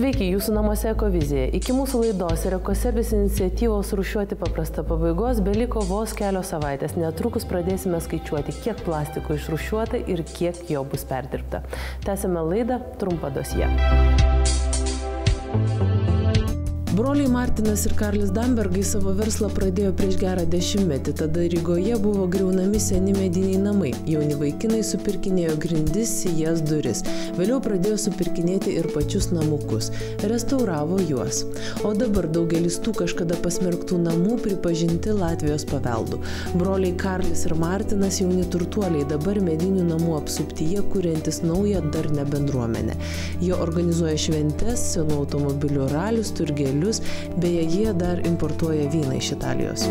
Sveiki, jūsų namuose Ekovizija. Iki mūsų laidos ir Ekosebis iniciatyvos rūšiuoti paprasta pabaigos beliko vos kelios savaitės. Netrukus pradėsime skaičiuoti, kiek plastiko išrūšiuota ir kiek jo bus perdirbta. Tęsime laidą, trumpa dosje. Broliai Martinas ir Karlis Dambergai savo verslą pradėjo prieš gerą dešimtmetį, tada Rygoje buvo griaunami seni mediniai namai. Jauni vaikinai supirkinėjo grindis, sijas, duris. Vėliau pradėjo supirkinėti ir pačius namukus. Restauravo juos. O dabar daugelis tų kažkada pasmerktų namų pripažinti Latvijos paveldu. Broliai Karlis ir Martinas jauni turtuoliai dabar medinių namų apsuptyje kuriantis naują darnią bendruomenę. Jie organizuoja šventes, senų automobilių ralius, turgelius. Beje, jie dar importuoja vyną iš Italijos.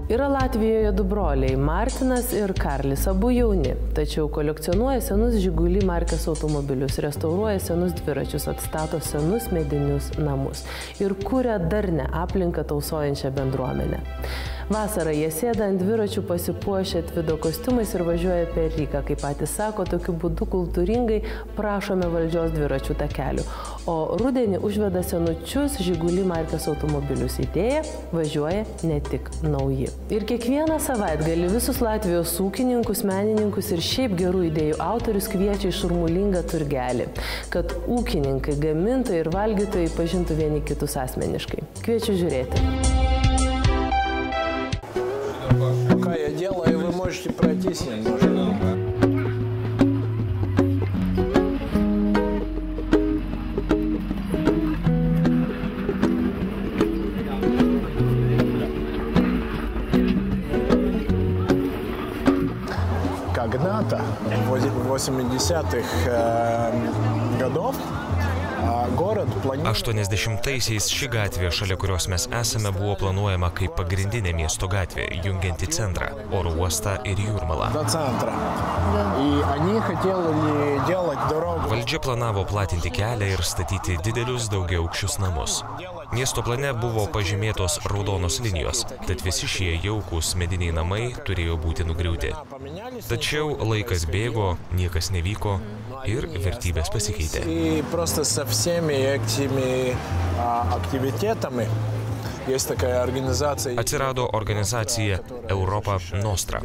Yra Latvijoje du broliai, Martinas ir Karlis, abu jauni, tačiau kolekcionuoja senus Žiguli markės automobilius, restauruoja senus dviračius, atstato senus medinius namus ir kuria darnią aplinką tausojančią bendruomenę. Vasarą jie sėda ant dviračių pasipuošę tvido kostiumais ir važiuoja per Rygą. Kaip patys sako, tokiu būdu kultūringai prašome valdžios dviračių takelių. O rudenį užveda senučius Žiguli markės automobilius. Idėja važiuoja ne tik nauji. Ir kiekvieną savaitgalį visus Latvijos ūkininkus, menininkus ir šiaip gerų idėjų autorius kviečia į šurmulingą turgelį, kad ūkininkai, gamintojai ir valgytojai pažintų vieni kitus asmeniškai. Kviečiu žiūrėti. Вы можете пройтись немножко. Когда-то, в 80-х годов, 80-aisiais ši gatvė, šalia kurios mes esame, buvo planuojama kaip pagrindinė miesto gatvė, jungianti centrą, oro uostą ir Jūrmalą. Valdžia planavo platinti kelią ir statyti didelius daugiaaukščius namus. Miesto plane buvo pažymėtos raudonos linijos, tad visi šie jaukūs mediniai namai turėjo būti nugriauti. Tačiau laikas bėgo, niekas nevyko ir vertybės pasikeitė. Atsirado organizacija Europa Nostra,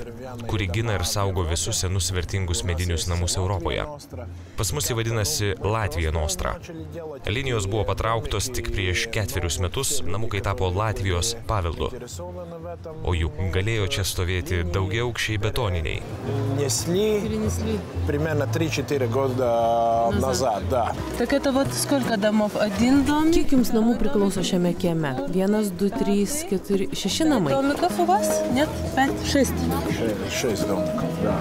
kuri gina ir saugo visus senus vertingus medinius namus Europoje. Pas mus jį vadinasi Latvija Nostra. Linijos buvo patrauktos tik prieš 4 metus, namukai tapo Latvijos paveldu. O juk galėjo čia stovėti daugiaaukščiai betoniniai. Примерно 3-4 года назад, да. Так это вот сколько домов? Один дом? Kiek jums namų priklauso šiame kieme? 1, 2, 3, 4, 6 namai? Домиков у вас? Нет? 5, 6. 6 домиков, да.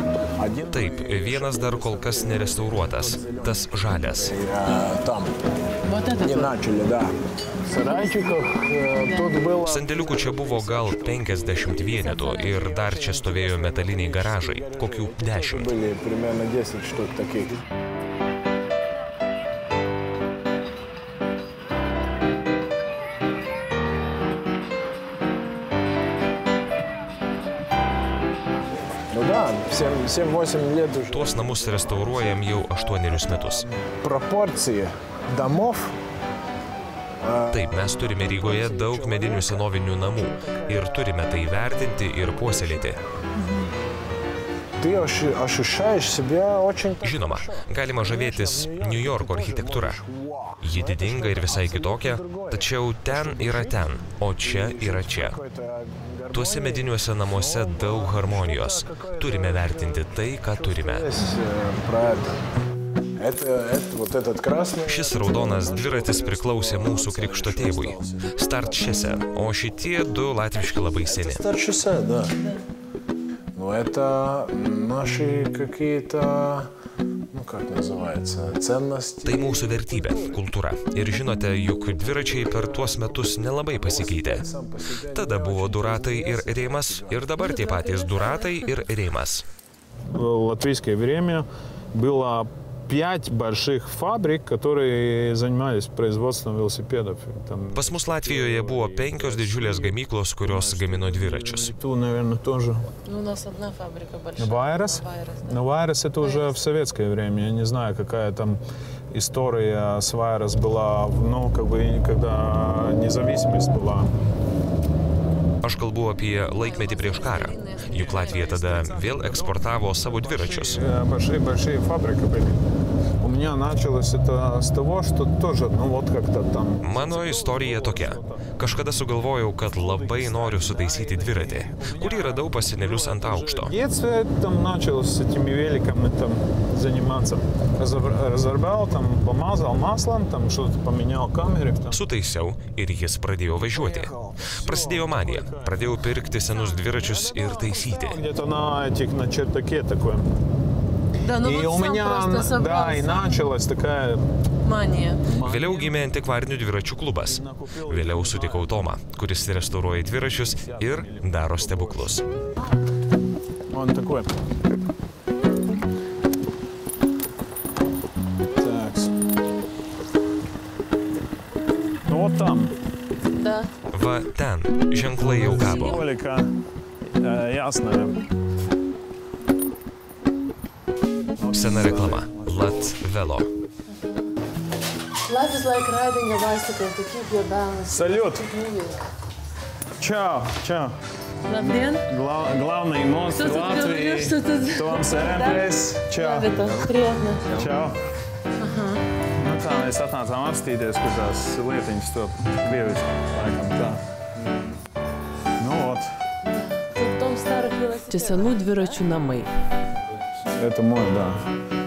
Taip, vienas dar kol kas nerestauruotas, tas žalias. Там. Не начали, да. Sandėliukų čia buvo gal 50 vienetų ir dar čia stovėjo metaliniai garažai, kokių 10. Примерно 10 штук таких. Tuos namus restauruojam jau 8 metus. Proporcija domov. Taip, mes turime Rygoje daug medinių senovinių namų ir turime tai vertinti ir puoselėti. Žinoma, galima žavėtis New Yorko architektūra. Ji didinga ir visai kitokia, tačiau ten yra ten, o čia yra čia. Tuose mediniuose namuose daug harmonijos. Turime vertinti tai, ką turime. Šis raudonas dviratis priklausė mūsų krikšto tėvui, Startšese, o šitie du latviški labai seni. Startšese, da. Это наши какие-то, как называется, ценности. Tai mūsų vertybė, kultūra. Ir žinote, juk dviračiai per tuos metus nelabai pasikeitė. Tada buvo duratai ir rėmas, ir dabar tie patys duratai ir rėmas. Латвийское время было 5 больших фабрик, которые занимались производством велосипедов. Pas mus Latvijoje buvo 5 didžiulės gamyklos, kurios gamino dviračius. Тут, наверное, тоже. У нас одна фабрика большая. Вайрос? Но Вайрос это уже в советское время. Я не знаю, какая там история Свайрос была, ну, как бы, когда независимость была. Aš kalbu apie laikmetį prieš karą. Juk Latvija tada vėl eksportavo savo dviračius. Большие фабрики были. У меня началось это с того, что тоже, ну, вот как-то там... Mano istorija tokia. Kažkada sugalvojau, kad labai noriu sutaisyti dviratį, kurį radau pas senelius ant aukšto. В детстве там начал с этими великами там заниматься. Разорвал, там, помазал маслом, там что-то поменял камеры. Sutaisiau ir jis pradėjo važiuoti. Prasidėjo manija. Pradėjau pirkti senus dviračius ir taisyti. Где-то на чердаке такой. Да, ну И вот у сам меня, просто собрал да, и сам. началась такая... Manija. Vėliau gimė antikvarinių dviračių klubas. Vėliau sutikau Tomą, kuris restauruoja dviračius ir daro stebuklus. Он такой. Так. Ну вот там. Da. Va ten, ženklai jau kabo. Символика ясная. Sena reklama. Latvelo. Life is like riding a bicycle to keep your balance. Салют. Keep moving. Чао, чао. Labdien. Главный мост Что тут Латвии. говоришь, что тут? Томс Эренплес. Čau. Vita, prijetno. Čau. Nu tā, mēs atnācām apstīties, kur tās lietiņas to krieviski, laikam tā. Nu, вот. Тут дом старых велосипедов. Čia senų dviračių namai. Это мой, да.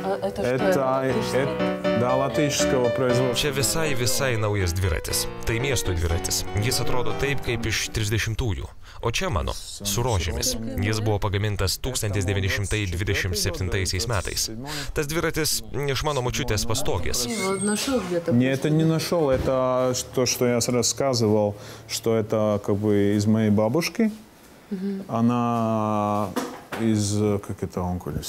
А это что? Да, латышского производства. Čia visai naujas dviratis. Tai miesto dviratis. Jis atrodo taip, kaip iš 30-ųjų. O čia mano, su rožėmis. Jis buvo pagamintas 1927 metais. Tas dviratis iš mano močiutės pastogės. Вот нашел где-то. Не, это не нашел, это то, что я рассказывал, что это как бы из моей бабушки. Она из, как это он говорит?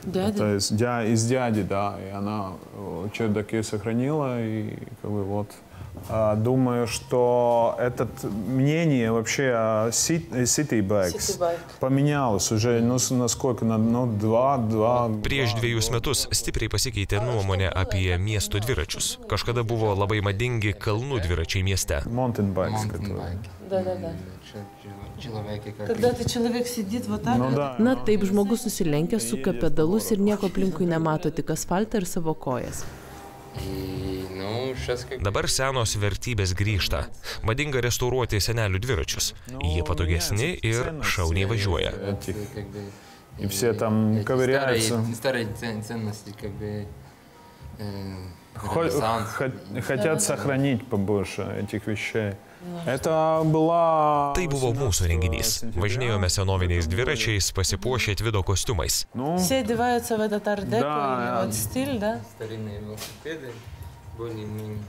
Дядя? Это из дяди, да. И она в чердаке сохранила, и как бы вот. Думаю, что это мнение вообще о City Bikes поменялось уже, ну, насколько, ну, два... Prieš 2 metus stipriai pasikeitė nuomonė apie miesto dviračius. Kažkada buvo labai madingi kalnų dviračiai mieste. Mountain bikes, которые... Да. Когда ты человек сидит вот так. Ну, да. Na taip, žmogus susilenkia, suka pedalus ir nieko aplinkui nemato, tik asfaltą ir savo kojas. Dabar senos vertybės grįžta. Madinga restauruoti senelių dviračius. Jie patogesni ir šauniai važiuoja. И все там ковыряются. Старые ценности, как бы... Хотят сохранить побольше этих вещей. Это была... Tai buvo mūsų renginys. Važinėjome senoviniais dviračiais, pasipuošę tvido kostiumais. Все одеваются в этот ар-деко, Да. вот стиль, да? Старинные велосипеды, более-менее...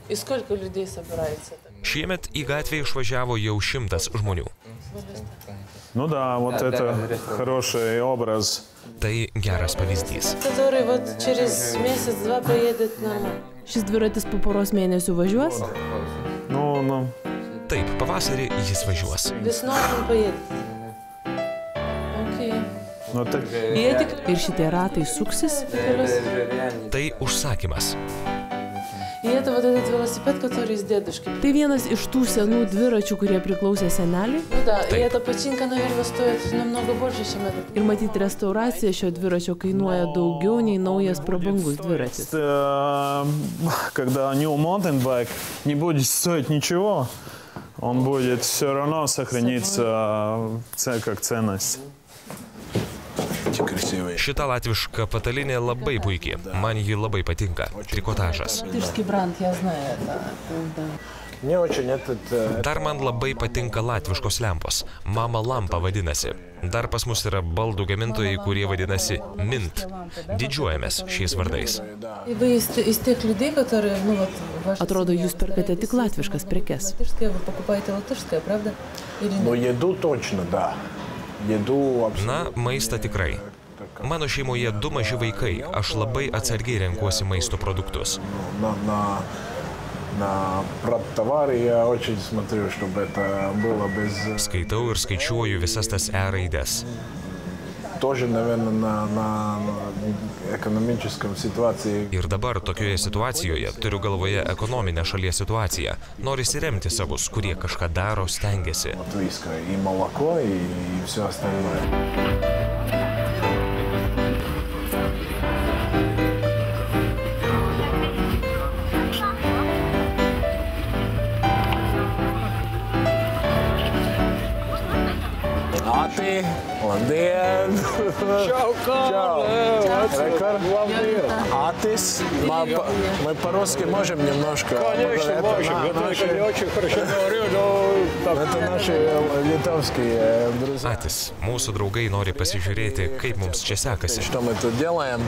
И сколько людей собирается? Šiemet į gatvę išvažiavo jau 100 žmonių. Ну да, вот это хороший образ. Tai geras pavyzdys. Который вот через месяц-два поедет нормально. Šis dviratis po poros mėnesių važiuos? Ну. Taip, pavasarį jis važiuos. Весной он поедет. Окей. Ну, так... И эти Ir šitie ratai suksis? колеса. Tai užsakymas. И это вот этот велосипед, который из дедушки. Tai vienas iš tų senų dviračių, kurie priklausė seneliui. Ну да, и эта починка, наверное, стоит намного больше, чем этот. Ir matyti, restauracija šio dviračio kainuoja daugiau nei naujas prabangus dviratis. Когда New Mountain Bike не будет стоить ничего, он будет все равно сохраниться как ценность. Šita latviška patalinė labai puikiai. Man ji labai patinka. Trikotažas. Латышский бренд, я знаю это. Да. Мне очень этот... Dar man labai patinka latviškos lempos. Mama lampa vadinasi. Dar pas mus yra baldų gamintojai, kurie vadinasi Mint. Didžiuojamės šiais vardais. И вы из тех людей, которые, ну вот... Atrodo, jūs perkate tik latviškas prekes. Латышское, вы покупаете латышское, правда? Или Ну, нет? еду точно, да. Еду абсолютно. Na, maistą tikrai. Mano šeimoje 2 maži vaikai. Aš labai atsargiai renkuosi maisto produktus. На продтовары я очень смотрю, чтобы это было без... Skaitau ir skaičiuoju visas tas raides. тоже, наверное, на экономическом ситуации. Ir dabar tokioje situacijoje, turiu galvoje ekonominę šalies situaciją, norisi remti savus, kurie kažką daro, stengiasi. Латвийское и молоко, и все остальное. Ati, labdien! Čau, Атис, мы по-русски можем немножко. Конечно, можем. Я только не очень хорошо говорю, но... Это наши литовские друзья. Atis, mūsų draugai nori pasižiūrėti, kaip mums čia sekasi. Что мы тут делаем?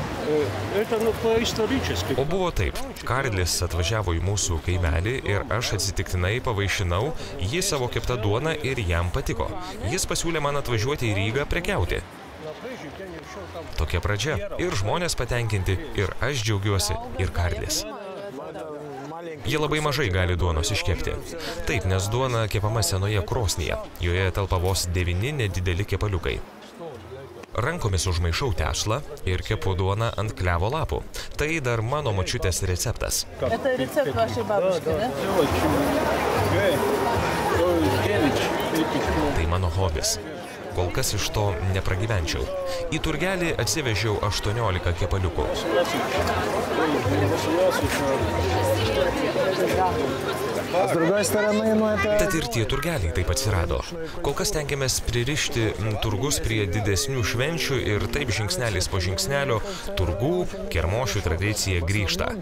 Это, ну, по-исторически. O buvo taip, Karlis atvažiavo į mūsų kaimelį ir aš atsitiktinai pavaišinau jį savo keptą duoną ir jam patiko. Jis pasiūlė man atvažiuoti į Rygą prekiauti. Tokia pradžia. Ir žmonės patenkinti, ir aš džiaugiuosi, ir Karlis. Jie labai mažai gali duonos iškepti. Taip, nes duona kepama senoje krosnyje. Joje telpa vos 9 nedideli kepaliukai. Rankomis užmaišau tešlą ir kepu duoną ant klevo lapų. Tai dar mano močiutės receptas. Это рецепт вашей бабушки, да? Tai mano hobis. Kol kas iš to nepragyvenčiau. Į turgelį atsivežiau 18 kepaliukų. С другой стороны, ну это... Tad ir tie turgeliai taip atsirado. Kol kas tengiamės pririšti turgus prie didesnių švenčių ir taip žingsnelis po žingsnelio turgų, kermošių tradicija grįžta.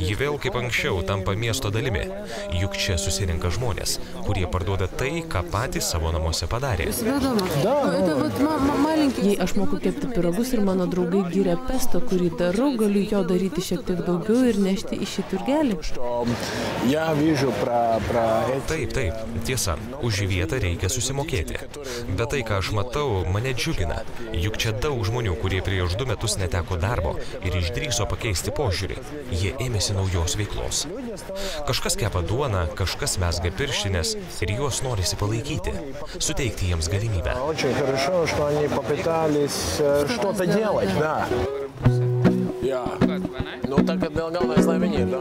Ji vėl kaip anksčiau tampa miesto dalimi. Juk čia susirinka žmonės, kurie parduoda tai, ką patys savo namuose padarė. Jei aš moku kepti pyragus ir mano draugai giria pesto, kurį darau, galiu jo daryti šiek tiek daugiau ir nešti į šį turgelį. Taip, tiesa, už vietą reikia susimokėti. Bet tai, ką aš matau, mane džiugina. Juk čia daug žmonių, kurie prieš 2 metus neteko darbo ir išdrįso pakeisti požiūrį. Jie ėmėsi naujos veiklos. Kažkas kepa duoną, kažkas mezga pirštines ir juos norisi palaikyti. Suteikti jiems galimybę. Очень хорошо, что они попытались что-то делать, да. Ну так это главное знамение, да.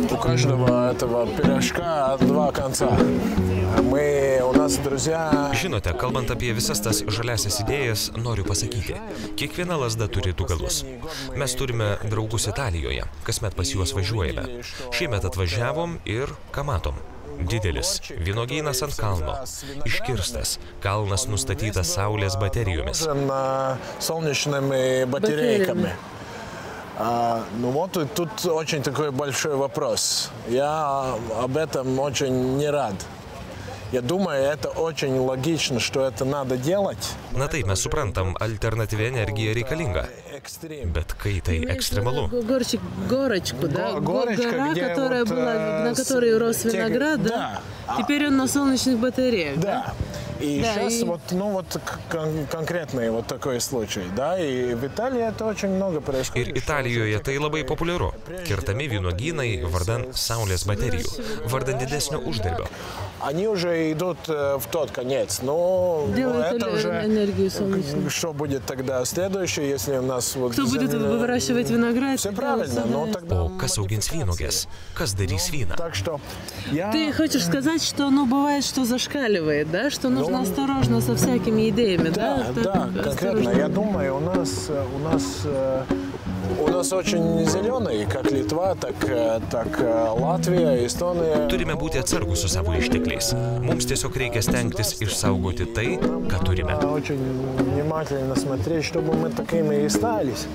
У каждого этого пирожка 2 конца. У нас друзья... Žinote, kalbant apie visas tas žaliasias idėjas, noriu pasakyti, kiekviena lazda turi 2 galus. Mes turime draugus Italijoje, kasmet pas juos važiuojame. Šiemet atvažiavom ir ką matom? Didelis, vynuogynas ant kalno, iškirstas, kalnas nustatytas saulės baterijomis. Солнечными батарейками. Ну вот тут очень такой большой вопрос. Я об этом очень не рад. Я думаю, это очень логично, что это надо делать. Na taip, mes suprantam, alternatyvi energija reikalinga. Bet kai tai ekstremalu. Горочку, да? Гора, которая была, на которой рос виноград, да? Теперь он на солнечных батареях, да? И сейчас вот, ну вот конкретный вот такой случай, да, и в Италии это очень много происходит. Ir Italijoje tai labai populiaru. Kirtami vynuogynai vardan saulės baterijų, vardan didesnio uždarbio. Они уже идут в тот конец, но это уже энергию солнечную. Что будет тогда следующее, если у нас вот... Кто будет выращивать виноград? Все правильно, но тогда... O kas augins vynuoges? Kas darys vyną? Так что я... Ты хочешь сказать, что, ну, бывает, что зашкаливает, да? Что нужно осторожно со всякими идеями, да? Да, конкретно. Я думаю, у нас очень зеленый, как Литва, так Латвия, Эстония. Turime būti atsargus su savo ištekliais. Mums tiesiog reikia stengtis išsaugoti tai, ką turime. Очень внимательно смотреть, чтобы мы такими и остались.